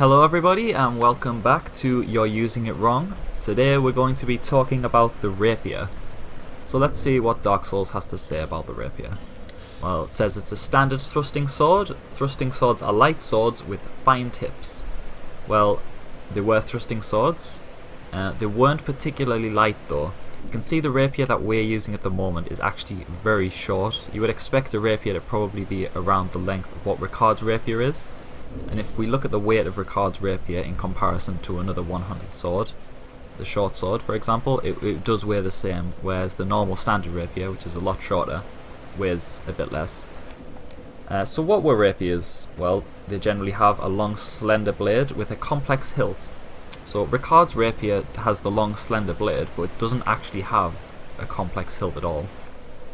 Hello everybody and welcome back to You're Using It Wrong. Today we're going to be talking about the Rapier. So let's see what Dark Souls has to say about the Rapier. Well, it says it's a standard thrusting sword. Thrusting swords are light swords with fine tips. Well, they were thrusting swords. They weren't particularly light though. You can see the Rapier that we're using at the moment is actually very short. You would expect the Rapier to probably be around the length of what Ricard's Rapier is. And if we look at the weight of Ricard's Rapier in comparison to another 100 sword, the short sword for example, it does weigh the same, whereas the normal standard Rapier, which is a lot shorter, weighs a bit less. So what were Rapiers? Well, they generally have a long slender blade with a complex hilt. So Ricard's Rapier has the long slender blade, but it doesn't actually have a complex hilt at all.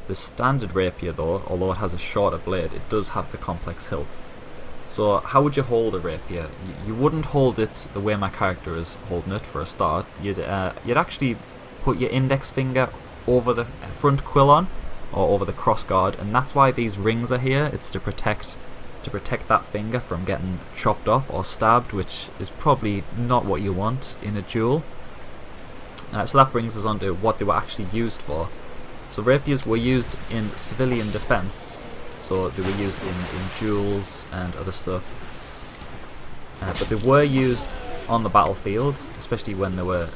The standard Rapier though, although it has a shorter blade, it does have the complex hilt. So how would you hold a Rapier? You wouldn't hold it the way my character is holding it for a start. You'd actually put your index finger over the front quillon or over the crossguard, and that's why these rings are here. It's to protect that finger from getting chopped off or stabbed, which is probably not what you want in a duel. So that brings us on to what they were actually used for. So Rapiers were used in civilian defense. So they were used in duels and other stuff, but they were used on the battlefield, especially when they were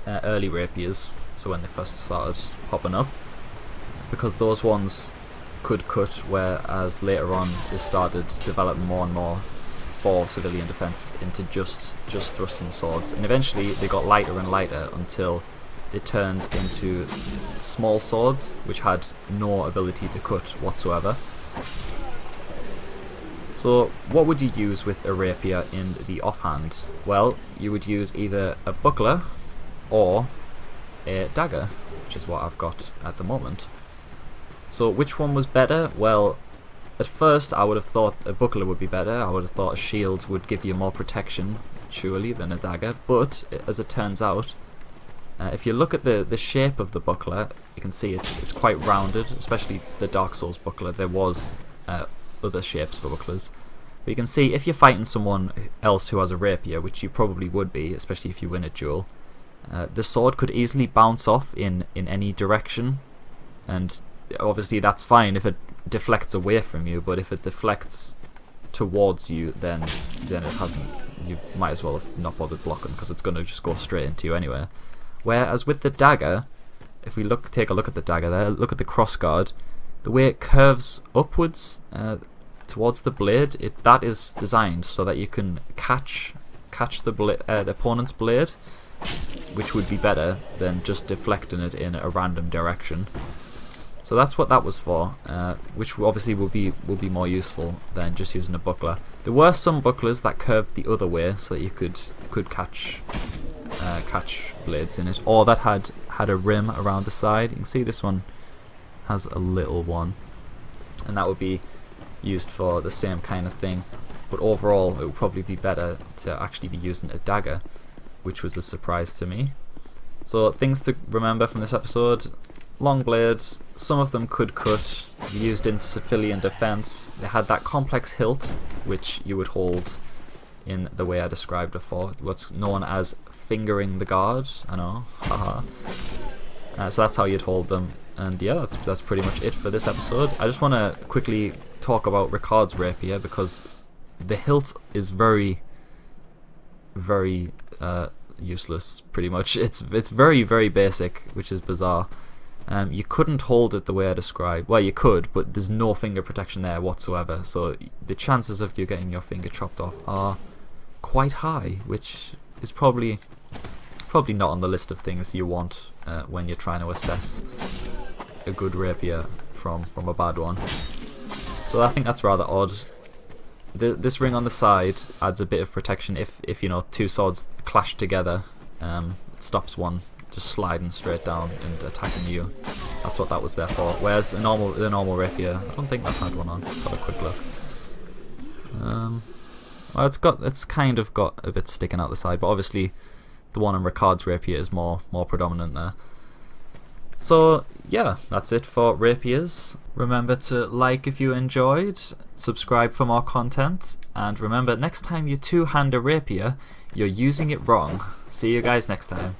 early Rapiers, so when they first started popping up, because those ones could cut, whereas later on they started developing more and more for civilian defense into just thrusting swords, and eventually they got lighter and lighter until they turned into small swords which had no ability to cut whatsoever. So what would you use with a Rapier in the offhand? Well, you would use either a buckler or a dagger, which is what I've got at the moment. So which one was better? Well, at first I would have thought a buckler would be better. I would have thought a shield would give you more protection surely than a dagger, but as it turns out, if you look at the shape of the buckler, you can see it's quite rounded, especially the Dark Souls buckler. There was other shapes for bucklers. But you can see if you're fighting someone else who has a Rapier, which you probably would be, especially if you win a duel, the sword could easily bounce off in any direction. And obviously that's fine if it deflects away from you, but if it deflects towards you, then it hasn't. You might as well have not bothered blocking, because it's going to just go straight into you anyway. Whereas with the dagger, if we take a look at the dagger there, look at the crossguard, the way it curves upwards towards the blade, that is designed so that you can catch the opponent's blade, which would be better than just deflecting it in a random direction. So that's what that was for, which obviously will be more useful than just using a buckler. There were some bucklers that curved the other way so that you could catch blades in it, or that had a rim around the side. You can see this one has a little one, and that would be used for the same kind of thing, but overall it would probably be better to actually be using a dagger, which was a surprise to me. So things to remember from this episode: long blades, some of them could cut, used in civilian defense. They had that complex hilt which you would hold in the way I described before, what's known as fingering the guard. I know, haha. So that's how you'd hold them, and yeah, that's pretty much it for this episode. I just want to quickly talk about Ricard's Rapier, because the hilt is very useless, pretty much. It's very, very basic, which is bizarre. You couldn't hold it the way I described. Well, you could, but there's no finger protection there whatsoever, so the chances of you getting your finger chopped off are quite high, which is probably not on the list of things you want when you're trying to assess a good Rapier from a bad one. So I think that's rather odd. This ring on the side adds a bit of protection if you know, two swords clash together. It stops one just sliding straight down and attacking you. That's what that was there for. Whereas the normal Rapier, I don't think that had one on. Let's have a quick look. Well, it's kind of got a bit sticking out the side, but obviously the one on Ricard's Rapier is more predominant there. So yeah, that's it for rapiers. Remember to like if you enjoyed, subscribe for more content, and remember next time you two-hand a rapier, you're using it wrong. See you guys next time.